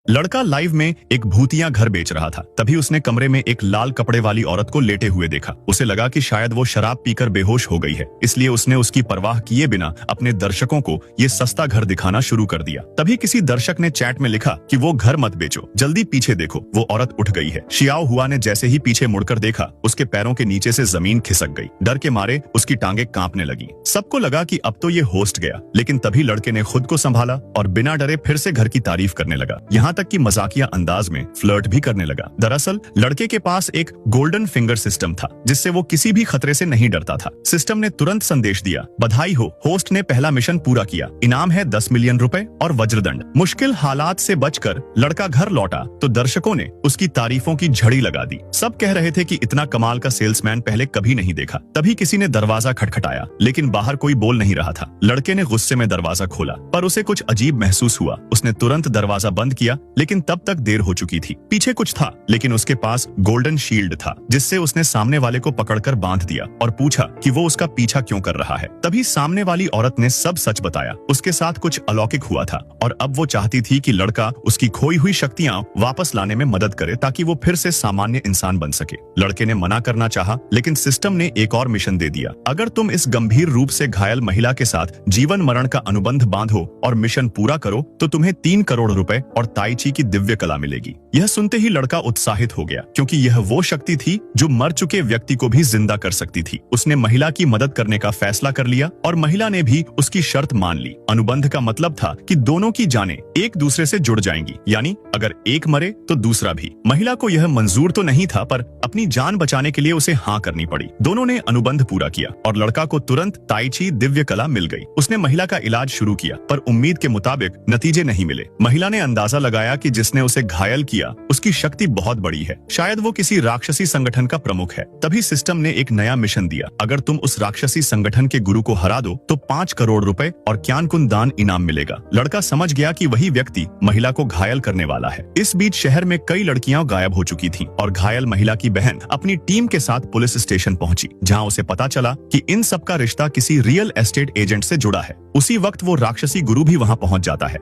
लड़का लाइव में एक भूतिया घर बेच रहा था। तभी उसने कमरे में एक लाल कपड़े वाली औरत को लेटे हुए देखा। उसे लगा कि शायद वो शराब पीकर बेहोश हो गई है, इसलिए उसने उसकी परवाह किए बिना अपने दर्शकों को ये सस्ता घर दिखाना शुरू कर दिया। तभी किसी दर्शक ने चैट में लिखा कि वो घर मत बेचो, जल्दी पीछे देखो, वो औरत उठ गई है। शियाओ हुआ ने जैसे ही पीछे मुड़कर देखा, उसके पैरों के नीचे से जमीन खिसक गई। डर के मारे उसकी टांगे कांपने लगी। सबको लगा कि अब तो ये होस्ट गया, लेकिन तभी लड़के ने खुद को संभाला और बिना डरे फिर से घर की तारीफ करने लगा। यहाँ तक कि मजाकिया अंदाज में फ्लर्ट भी करने लगा। दरअसल लड़के के पास एक गोल्डन फिंगर सिस्टम था, जिससे वो किसी भी खतरे से नहीं डरता था। सिस्टम ने तुरंत संदेश दिया, बधाई हो, होस्ट ने पहला मिशन पूरा किया, इनाम है 10 मिलियन रुपए और वज्रदंड। मुश्किल हालात से बचकर लड़का घर लौटा तो दर्शकों ने उसकी तारीफों की झड़ी लगा दी। सब कह रहे थे कि इतना कमाल का सेल्समैन पहले कभी नहीं देखा। तभी किसी ने दरवाजा खटखटाया, लेकिन बाहर कोई बोल नहीं रहा था। लड़के ने गुस्से में दरवाजा खोला, पर उसे कुछ अजीब महसूस हुआ। उसने तुरंत दरवाजा बंद किया, लेकिन तब तक देर हो चुकी थी। पीछे कुछ था, लेकिन उसके पास गोल्डन शील्ड था, जिससे उसने सामने वाले को पकड़कर बांध दिया और पूछा कि वो उसका पीछा क्यों कर रहा है। तभी सामने वाली औरत ने सब सच बताया। उसके साथ कुछ अलौकिक हुआ था और अब वो चाहती थी कि लड़का उसकी खोई हुई शक्तियां वापस लाने में मदद करे, ताकि वो फिर से सामान्य इंसान बन सके। लड़के ने मना करना चाहा, लेकिन सिस्टम ने एक और मिशन दे दिया। अगर तुम इस गंभीर रूप से घायल महिला के साथ जीवन मरण का अनुबंध बांधो और मिशन पूरा करो, तो तुम्हें 3 करोड़ रुपए और ताई ची की दिव्य कला मिलेगी। यह सुनते ही लड़का उत्साहित हो गया, क्योंकि यह वो शक्ति थी जो मर चुके व्यक्ति को भी जिंदा कर सकती थी। उसने महिला की मदद करने का फैसला कर लिया और महिला ने भी उसकी शर्त मान ली। अनुबंध का मतलब था कि दोनों की जानें एक दूसरे से जुड़ जाएंगी, यानी अगर एक मरे तो दूसरा भी। महिला को यह मंजूर तो नहीं था, पर अपनी जान बचाने के लिए उसे हाँ करनी पड़ी। दोनों ने अनुबंध पूरा किया और लड़का को तुरंत ताई ची दिव्य कला मिल गई। उसने महिला का इलाज शुरू किया, पर उम्मीद के मुताबिक नतीजे नहीं मिले। महिला ने अंदाजा लगाया कि जिसने उसे घायल किया उसकी शक्ति बहुत बड़ी है, शायद वो किसी राक्षसी संगठन का प्रमुख है। तभी सिस्टम ने एक नया मिशन दिया, अगर तुम उस राक्षसी संगठन के गुरु को हरा दो तो 5 करोड़ रुपए और क्यानकुन दान इनाम मिलेगा। लड़का समझ गया कि वही व्यक्ति महिला को घायल करने वाला है। इस बीच शहर में कई लड़कियां गायब हो चुकी थीं और घायल महिला की बहन अपनी टीम के साथ पुलिस स्टेशन पहुंची, जहां उसे पता चला कि इन सब का रिश्ता किसी रियल एस्टेट एजेंट से जुड़ा है। उसी वक्त वो राक्षसी गुरु भी वहां पहुंच जाता है।